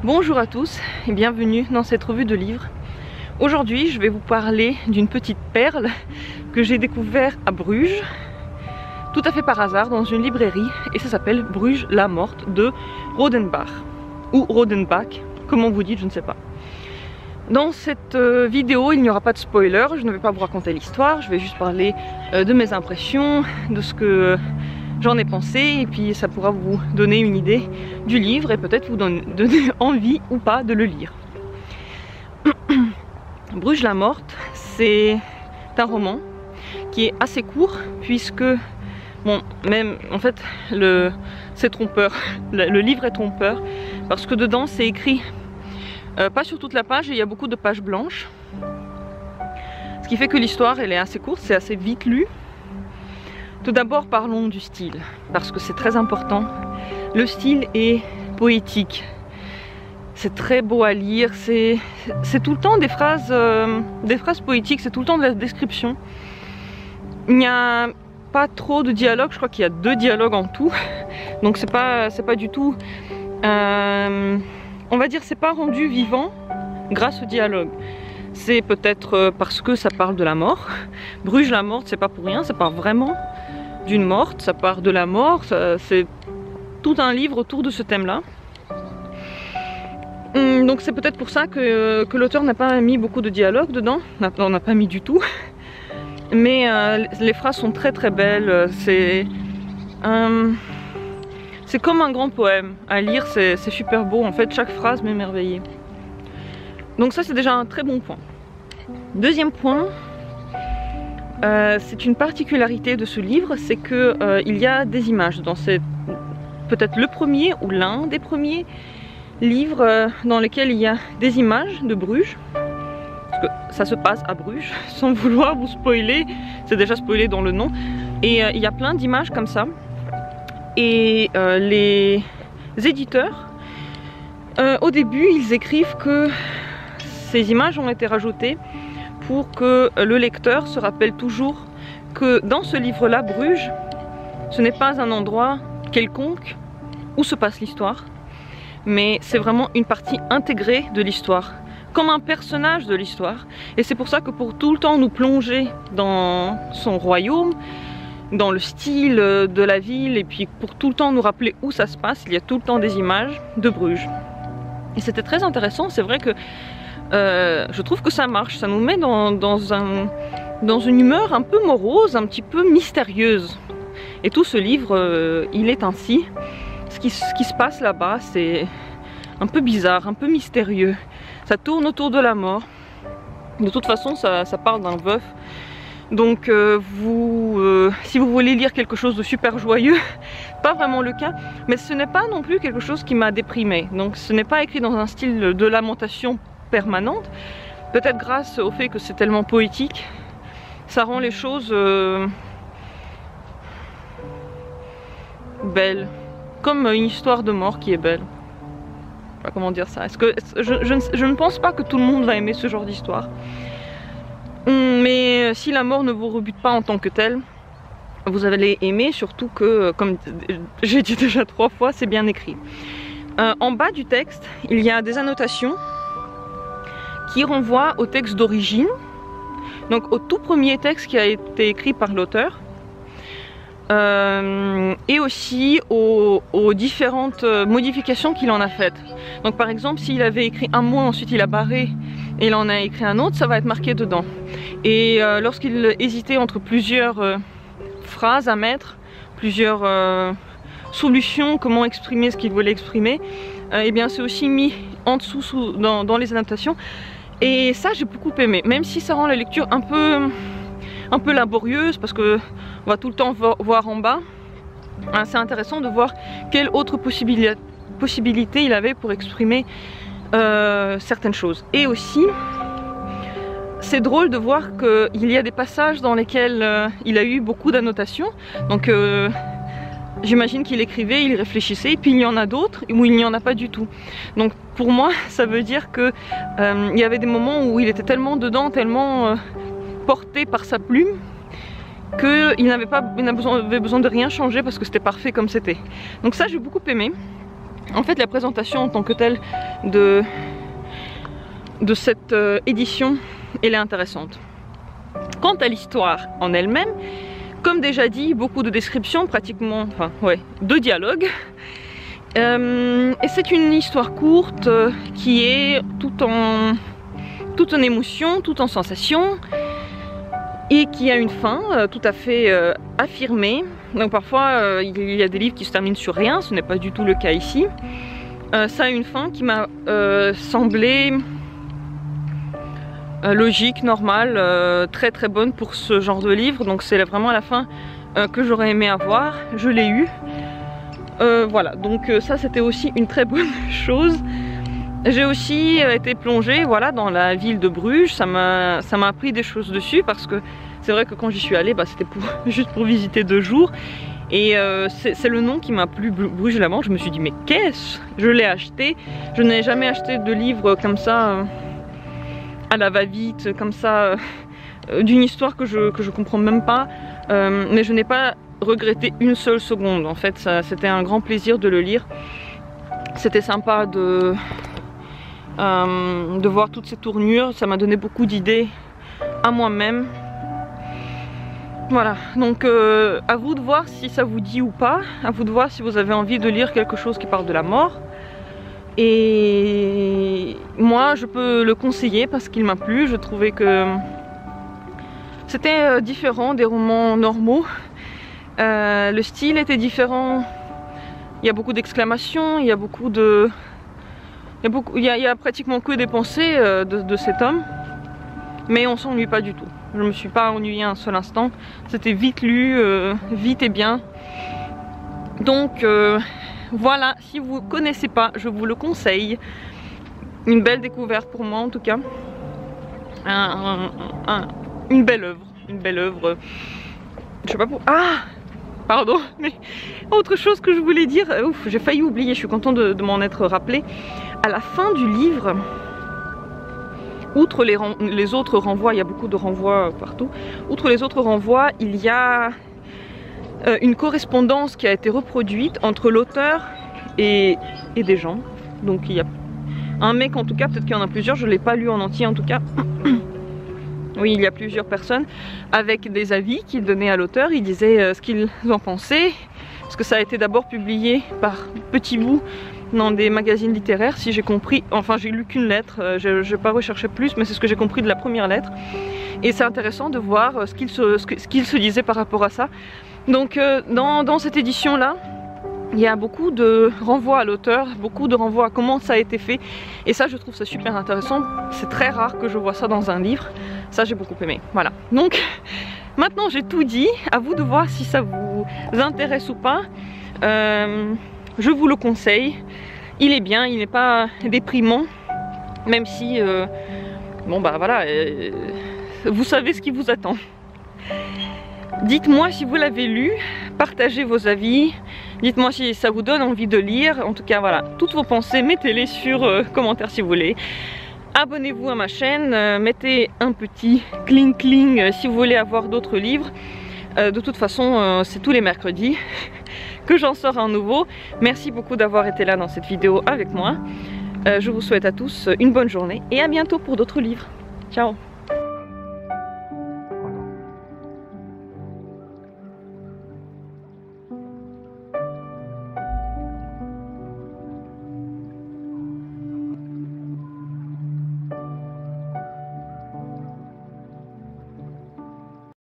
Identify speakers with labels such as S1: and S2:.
S1: Bonjour à tous et bienvenue dans cette revue de livres. Aujourd'hui je vais vous parler d'une petite perle que j'ai découverte à Bruges, tout à fait par hasard dans une librairie, et ça s'appelle Bruges la morte de Rodenbach, ou Rodenbach, comment vous dites, je ne sais pas. Dans cette vidéo il n'y aura pas de spoiler, je ne vais pas vous raconter l'histoire, je vais juste parler de mes impressions, de ce que j'en ai pensé, et puis ça pourra vous donner une idée du livre et peut-être vous donner envie ou pas de le lire. Bruges la morte, c'est un roman qui est assez court puisque, bon, même en fait c'est trompeur, le livre est trompeur parce que dedans c'est écrit pas sur toute la page et il y a beaucoup de pages blanches, ce qui fait que l'histoire elle est assez courte, c'est assez vite lu. Tout d'abord parlons du style, parce que c'est très important. Le style est poétique, c'est très beau à lire, c'est tout le temps des phrases poétiques, c'est tout le temps de la description. Il n'y a pas trop de dialogue, je crois qu'il y a 2 dialogues en tout, donc c'est pas du tout, on va dire c'est pas rendu vivant grâce au dialogue. C'est peut-être parce que ça parle de la mort. Bruges la morte, c'est pas pour rien, ça parle vraiment d'une morte, ça part de la mort, c'est tout un livre autour de ce thème-là. Donc c'est peut-être pour ça que l'auteur n'a pas mis beaucoup de dialogue dedans, on n'a pas mis du tout. Mais les phrases sont très très belles, c'est comme un grand poème. À lire, c'est super beau, en fait chaque phrase m'émerveillait. Donc ça c'est déjà un très bon point. Deuxième point, c'est une particularité de ce livre, c'est que il y a des images dans peut-être le premier ou l'un des premiers livres dans lesquels il y a des images de Bruges, parce que ça se passe à Bruges, sans vouloir vous spoiler, c'est déjà spoilé dans le nom, et il y a plein d'images comme ça, et les éditeurs au début ils écrivent que ces images ont été rajoutées pour que le lecteur se rappelle toujours que dans ce livre-là, Bruges, ce n'est pas un endroit quelconque où se passe l'histoire, mais c'est vraiment une partie intégrée de l'histoire, comme un personnage de l'histoire. Et c'est pour ça que pour tout le temps nous plonger dans son royaume, dans le style de la ville, et puis pour tout le temps nous rappeler où ça se passe, il y a tout le temps des images de Bruges. Et c'était très intéressant, c'est vrai que je trouve que ça marche, ça nous met dans une humeur un peu morose, un petit peu mystérieuse. Et tout ce livre, il est ainsi. Ce qui se passe là-bas, c'est un peu bizarre, un peu mystérieux. Ça tourne autour de la mort. De toute façon, ça parle d'un veuf. Donc si vous voulez lire quelque chose de super joyeux, pas vraiment le cas, mais ce n'est pas non plus quelque chose qui m'a déprimée. Donc ce n'est pas écrit dans un style de lamentation permanente, peut-être grâce au fait que c'est tellement poétique, ça rend les choses belles, comme une histoire de mort qui est belle. Je sais pas comment dire ça. Je ne pense pas que tout le monde va aimer ce genre d'histoire, mais si la mort ne vous rebute pas en tant que telle, vous allez aimer, surtout que, comme j'ai dit déjà 3 fois, c'est bien écrit. En bas du texte, il y a des annotations qui renvoie au texte d'origine, donc au tout premier texte qui a été écrit par l'auteur, et aussi aux différentes modifications qu'il en a faites. Donc par exemple, s'il avait écrit un mot, ensuite il a barré et il en a écrit un autre, ça va être marqué dedans. Et lorsqu'il hésitait entre plusieurs phrases à mettre, plusieurs solutions, comment exprimer ce qu'il voulait exprimer, et bien c'est aussi mis en dessous dans les annotations. Et ça j'ai beaucoup aimé, même si ça rend la lecture un peu laborieuse parce que on va tout le temps voir en bas. C'est intéressant de voir quelle autre possibilité il avait pour exprimer certaines choses. Et aussi c'est drôle de voir qu'il y a des passages dans lesquels il a eu beaucoup d'annotations, donc j'imagine qu'il écrivait, il réfléchissait, et puis il y en a d'autres où il n'y en a pas du tout. Donc pour moi, ça veut dire que il y avait des moments où il était tellement dedans, tellement porté par sa plume, qu'il avait besoin de rien changer parce que c'était parfait comme c'était. Donc ça j'ai beaucoup aimé. En fait, la présentation en tant que telle de cette édition, elle est intéressante. Quant à l'histoire en elle-même, comme déjà dit, beaucoup de descriptions, pratiquement, enfin ouais, de dialogues. Et c'est une histoire courte qui est tout en émotion, tout en sensation, et qui a une fin tout à fait affirmée. Donc parfois il y a des livres qui se terminent sur rien, ce n'est pas du tout le cas ici. Ça a une fin qui m'a semblé logique, normale, très très bonne pour ce genre de livre. Donc c'est vraiment la fin que j'aurais aimé avoir, je l'ai eu. Voilà, donc ça c'était aussi une très bonne chose. J'ai aussi été plongée, voilà, dans la ville de Bruges. Ça m'a appris des choses dessus, parce que c'est vrai que quand j'y suis allée, bah, c'était juste pour visiter 2 jours. Et c'est le nom qui m'a plu, Bruges-la-Manche. Je me suis dit mais qu'est-ce? Je l'ai acheté. Je n'ai jamais acheté de livre comme ça, à la va-vite, comme ça, d'une histoire que je comprends même pas. Mais je n'ai pas regretté une seule seconde. En fait, c'était un grand plaisir de le lire. C'était sympa de voir toutes ces tournures. Ça m'a donné beaucoup d'idées à moi-même. Voilà, donc à vous de voir si ça vous dit ou pas. À vous de voir si vous avez envie de lire quelque chose qui parle de la mort. Et moi, je peux le conseiller parce qu'il m'a plu. Je trouvais que c'était différent des romans normaux. Le style était différent. Il y a beaucoup d'exclamations, il y a beaucoup de... Il y a pratiquement que des pensées de cet homme. Mais on s'ennuie pas du tout. Je me suis pas ennuyée un seul instant. C'était vite lu, vite et bien. Donc voilà, si vous connaissez pas, je vous le conseille. Une belle découverte pour moi en tout cas. Une belle œuvre. Une belle œuvre. Je sais pas pour... Ah! Pardon, mais autre chose que je voulais dire, ouf, j'ai failli oublier, je suis contente de m'en être rappelé. À la fin du livre, outre les autres renvois, il y a beaucoup de renvois partout, outre les autres renvois, il y a une correspondance qui a été reproduite entre l'auteur et des gens. Donc il y a un mec en tout cas, peut-être qu'il y en a plusieurs, je ne l'ai pas lu en entier en tout cas. Oui, il y a plusieurs personnes avec des avis qu'ils donnaient à l'auteur. Ils disaient ce qu'ils en pensaient. Parce que ça a été d'abord publié par petits bouts dans des magazines littéraires, si j'ai compris. Enfin, j'ai lu qu'une lettre, je n'ai pas recherché plus, mais c'est ce que j'ai compris de la première lettre. Et c'est intéressant de voir ce qu'ils se disaient par rapport à ça. Donc, dans cette édition-là, il y a beaucoup de renvois à l'auteur, beaucoup de renvois à comment ça a été fait. Et ça, je trouve ça super intéressant. C'est très rare que je vois ça dans un livre. Ça, j'ai beaucoup aimé. Voilà. Donc, maintenant, j'ai tout dit. À vous de voir si ça vous intéresse ou pas. Je vous le conseille. Il est bien, il n'est pas déprimant. Même si, bon, bah voilà, vous savez ce qui vous attend. Dites-moi si vous l'avez lu, partagez vos avis, dites-moi si ça vous donne envie de lire. En tout cas, voilà, toutes vos pensées, mettez-les sur commentaire si vous voulez. Abonnez-vous à ma chaîne, mettez un petit cling si vous voulez avoir d'autres livres. De toute façon, c'est tous les mercredis que j'en sors un nouveau. Merci beaucoup d'avoir été là dans cette vidéo avec moi. Je vous souhaite à tous une bonne journée et à bientôt pour d'autres livres. Ciao!